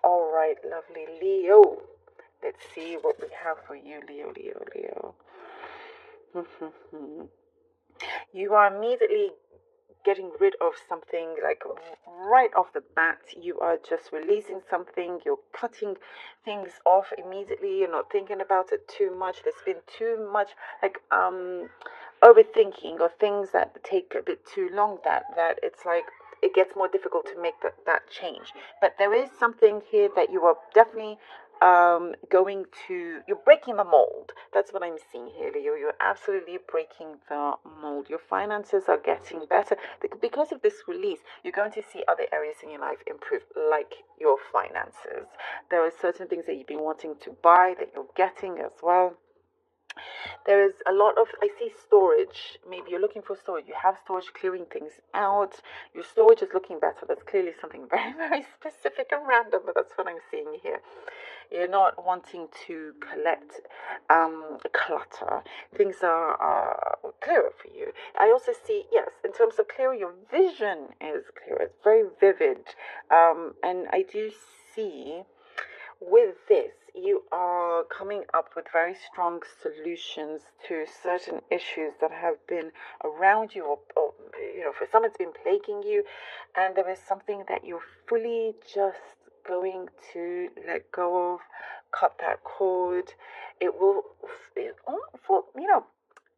All right, lovely Leo. Let's see what we have for you, Leo, Leo, Leo. You are immediately getting rid of something like right off the bat. You are just releasing something, you're cutting things off immediately, you're not thinking about it too much. There's been too much like overthinking or things that take a bit too long, that it's like it gets more difficult to make that change. But there is something here that you are definitely going to, you're breaking the mold. That's what I'm seeing here, Leo. You're absolutely breaking the mold. Your finances are getting better because of this release. You're going to see other areas in your life improve, like your finances. There are certain things that you've been wanting to buy that you're getting as well. There is a lot of, I see storage. Maybe you're looking for storage. You have storage, clearing things out. Your storage is looking better. That's clearly something very, very specific and random, but that's what I'm seeing here. You're not wanting to collect clutter. Things are clearer for you. I also see, yes, in terms of clearer, your vision is clearer. It's very vivid. And I do see with this, you are coming up with very strong solutions to certain issues that have been around you, or for some it's been plaguing you, and there is something that you're fully just going to let go of, cut that cord. It will, for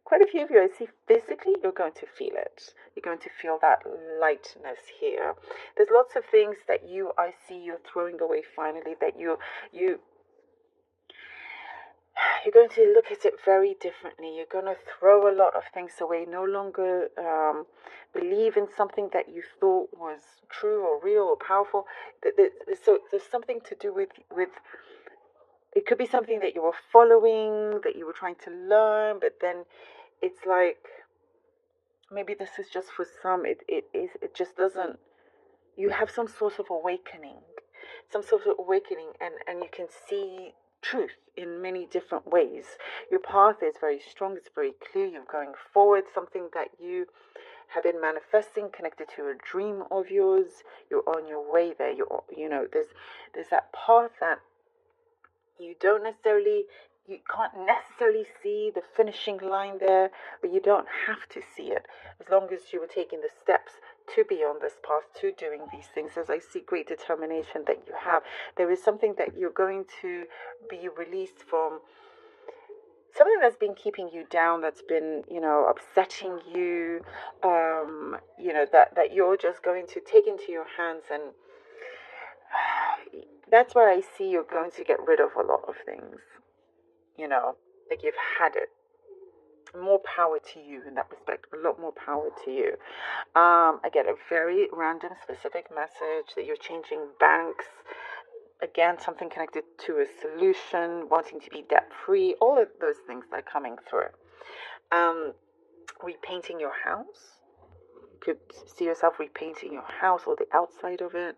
quite a few of you, I see physically, you're going to feel it. You're going to feel that lightness here. There's lots of things that I see you're throwing away finally, that you're going to look at it very differently. You're going to throw a lot of things away, no longer believe in something that you thought was true or real or powerful. So there's something to do with it could be something that you were following, that you were trying to learn, but then it's like, maybe this is just for some, it just doesn't, you have some sort of awakening, and you can see truth in many different ways. Your path is very strong, it's very clear, you're going forward, something that you have been manifesting, connected to a dream of yours. You're on your way there. There's that path that you can't necessarily see the finishing line there, but you don't have to see it as long as you are taking the steps to be on this path, to doing these things. As I see great determination that you have, there is something that you're going to be released from, something that's been keeping you down, that's been, upsetting you, that you're just going to take into your hands. And that's where I see you're going to get rid of a lot of things, like you've had it. More power to you in that respect, a lot more power to you. I get a very random specific message that you're changing banks. Again, something connected to a solution, wanting to be debt free, all of those things that are coming through. Repainting your house. You could see yourself repainting your house or the outside of it.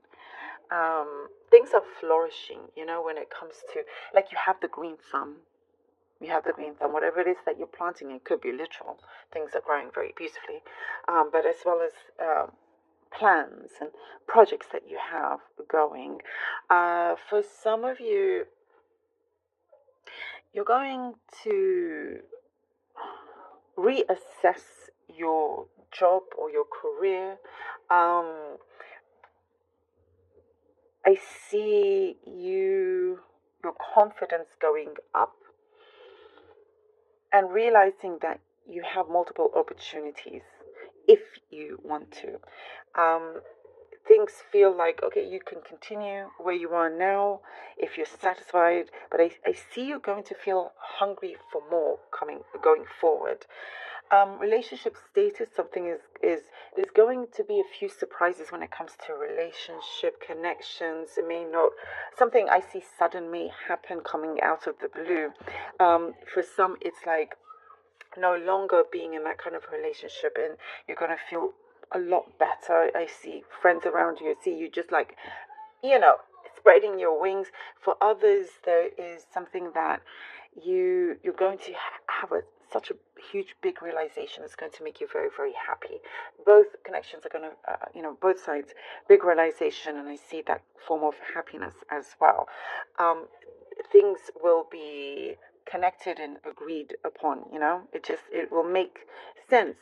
Things are flourishing, when it comes to, like, you have the green thumb. Whatever it is that you're planting, it could be literal. Things are growing very beautifully. But as well as plans and projects that you have going. For some of you, you're going to reassess your job or your career. I see your confidence going up, and realizing that you have multiple opportunities if you want to. Things feel like, okay, you can continue where you are now if you're satisfied, but I see you going to feel hungry for more going forward. Relationship status, something is there's going to be a few surprises when it comes to relationship connections. It may not, something I see sudden may happen coming out of the blue. For some, it's like no longer being in that kind of relationship, and you're going to feel a lot better. I see friends around you. I see you just like, spreading your wings. For others, there is something that you're going to have a such a huge, big realization that's going to make you very, very happy. Both connections are going to, both sides, big realization, and I see that form of happiness as well. Things will be connected and agreed upon. It will make sense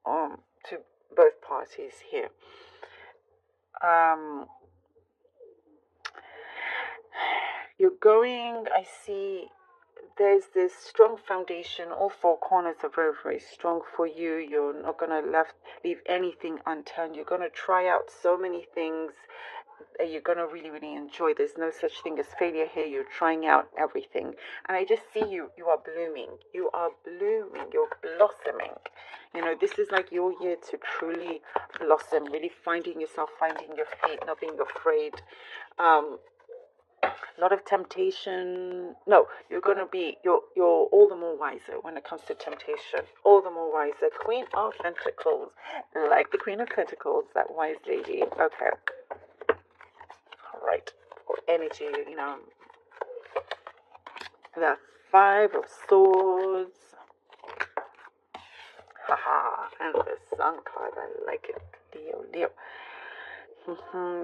to both parties here. I see there's this strong foundation. All four corners are very, very strong for you. You're not going to leave anything unturned. You're going to try out so many things that you're going to really, really enjoy. There's no such thing as failure here. You're trying out everything. And I just see you are blooming. You are blooming. You're blossoming. This is like your year to truly blossom, really finding yourself, finding your feet, not being afraid. A lot of temptation. No, you're all the more wiser when it comes to temptation. All the more wiser. Queen of Pentacles, like the Queen of Pentacles, that wise lady. Okay. All right. For energy, the Five of Swords. Haha. And the Sun card. I like it. Leo.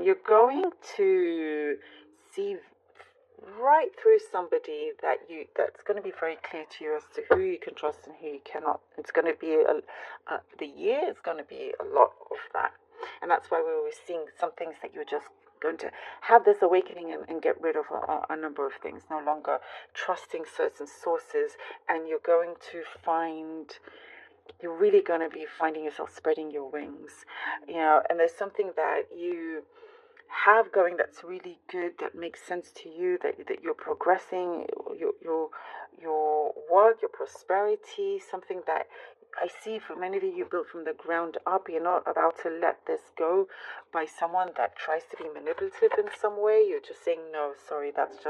You're going to see right through somebody that's going to be very clear to you as to who you can trust and who you cannot. It's going to be the year is going to be a lot of that, and that's why we're seeing some things that you're just going to have this awakening and get rid of a number of things, no longer trusting certain sources, and you're really going to be finding yourself spreading your wings, and there's something that you have going that's really good, that makes sense to you, that you're progressing, your work, your prosperity, something that I see for many of you built from the ground up. You're not about to let this go by someone that tries to be manipulative in some way. You're just saying, no, sorry, that's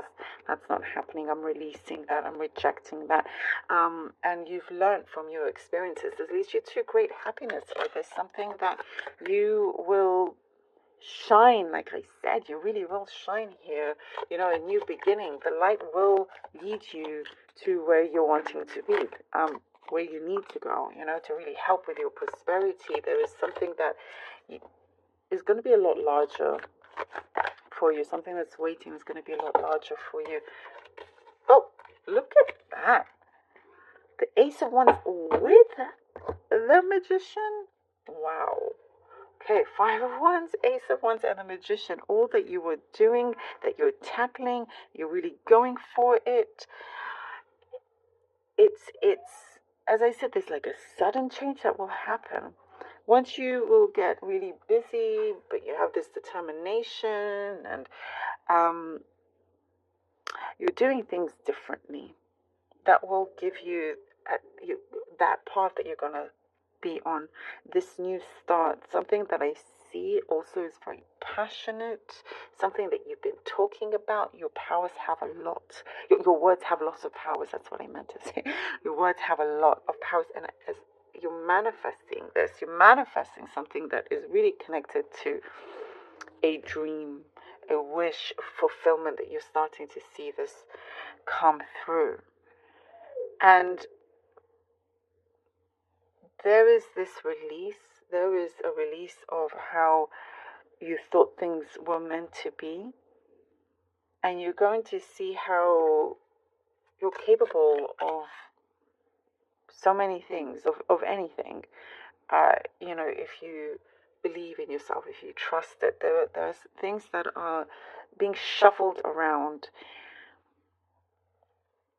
not happening. I'm releasing that. I'm rejecting that. And you've learned from your experiences. This leads you to great happiness, or there's something that you will shine. Like I said, you really will shine here. A new beginning. The light will lead you to where you're wanting to be, where you need to go, to really help with your prosperity. There is something that is going to be a lot larger for you. Something that's waiting is going to be a lot larger for you. Oh, look at that. The Ace of Wands with the Magician. Wow. Okay, Five of Wands, Ace of Wands, and the Magician. All that you were doing, that you're tackling, you're really going for it. It's as I said, there's like a sudden change that will happen. Once you will get really busy, but you have this determination, and you're doing things differently. That will give you that path that you're gonna be on, this new start. Something that I see also is very passionate, something that you've been talking about. Your powers have a lot. Your words have lots of powers. That's what I meant to say. Your words have a lot of powers, and as you're manifesting this, you're manifesting something that is really connected to a dream, a wish fulfillment, that you're starting to see this come through. And there is this release. There is a release of how you thought things were meant to be. And you're going to see how you're capable of so many things, of anything. If you believe in yourself, if you trust it, there's things that are being shuffled around.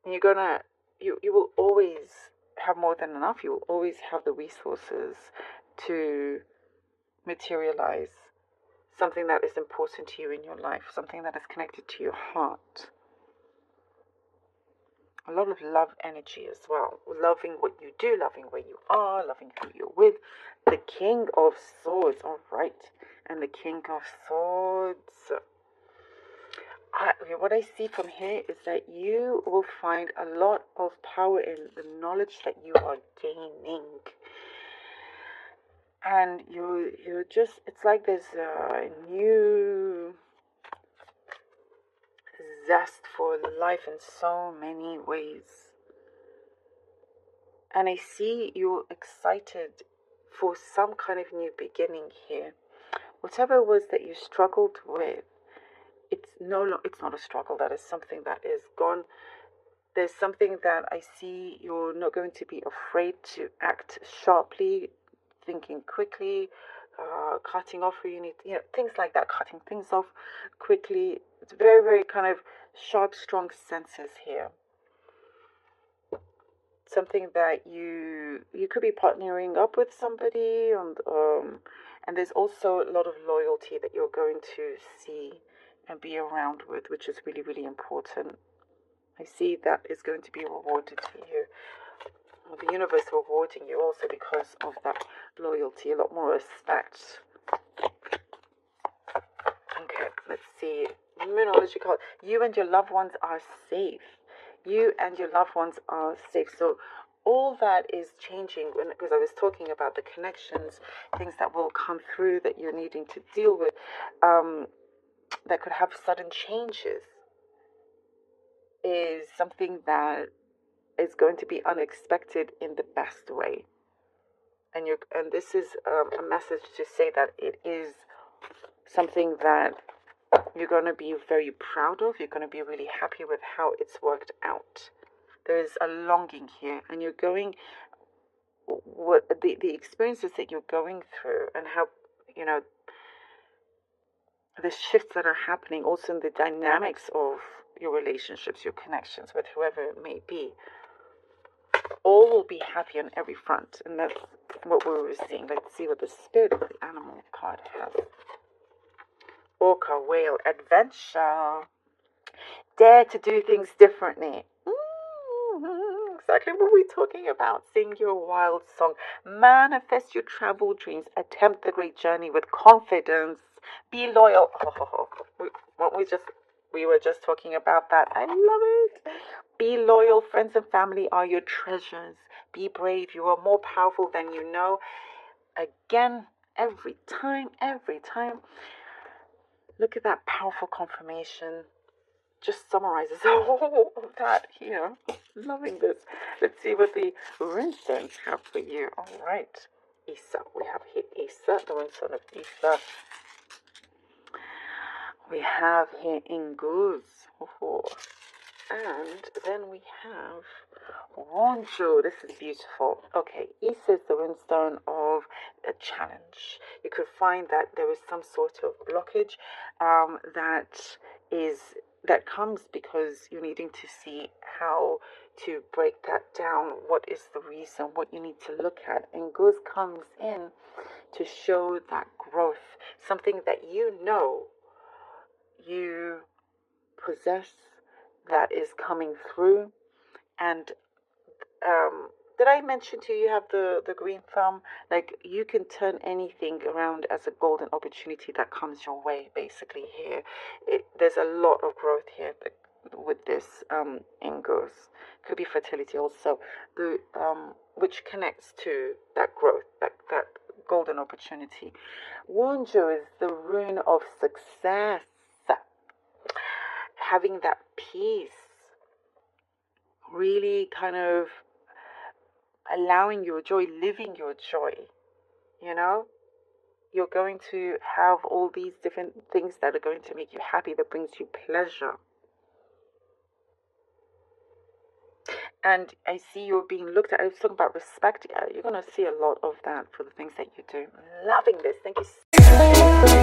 And you will always have more than enough. You will always have the resources to materialize something that is important to you in your life, something that is connected to your heart. A lot of love energy as well. Loving what you do, loving where you are, loving who you're with. The King of Swords, all right. And the King of Swords. What I see from here is that you will find a lot of power in the knowledge that you are gaining. And you're just, it's like there's a new zest for life in so many ways. And I see you're excited for some kind of new beginning here. Whatever it was that you struggled with, it's not a struggle. That is something that is gone. There's something that I see you're not going to be afraid to act sharply, thinking quickly, cutting off who you need, things like that, cutting things off quickly. It's very, very kind of sharp, strong senses here. Something that you could be partnering up with somebody, and there's also a lot of loyalty that you're going to see and be around with, which is really, really important. I see that is going to be rewarded to you. The universe rewarding you also because of that loyalty, a lot more respect. Okay, let's see. Numerology card. You and your loved ones are safe. You and your loved ones are safe. So all that is changing because I was talking about the connections, things that will come through that you're needing to deal with, that could have sudden changes, is something that is going to be unexpected in the best way. And this is a message to say that it is something that you're going to be very proud of. You're going to be really happy with how it's worked out. There is a longing here, and you're going, what the experiences that you're going through, and how, the shifts that are happening also in the dynamics of your relationships, your connections with whoever it may be, all will be happy on every front. And that's what we were seeing. Let's see what the spirit of the animal card has. Orca, whale, adventure. Dare to do things differently. Exactly what we're talking about. Sing your wild song. Manifest your travel dreams. Attempt the great journey with confidence. Be loyal. We were just talking about that. I love it. Be loyal. Friends and family are your treasures. Be brave. You are more powerful than you know. Again, every time. Look at that powerful confirmation. Just summarizes all of that here. Loving this. Let's see what the runestones have for you. All right. Isa. We have here Isa, the runestone of Isa. We have here Inguz. And then we have Wonju. This is beautiful. Okay, Isa is the runestone of a challenge. You could find that there is some sort of blockage that comes because you're needing to see how to break that down. What is the reason? What you need to look at. And Guz comes in to show that growth, something that you possess, that is coming through. And did I mention to you have the green thumb? Like, you can turn anything around as a golden opportunity that comes your way, basically here. There's a lot of growth here with this Ingos. Could be fertility also, which connects to that growth, that golden opportunity. Wonju is the rune of success. Having that peace, really kind of allowing your joy, living your joy, You're going to have all these different things that are going to make you happy, that brings you pleasure. And I see you're being looked at. I was talking about respect. You're going to see a lot of that for the things that you do. Loving this. Thank you so much.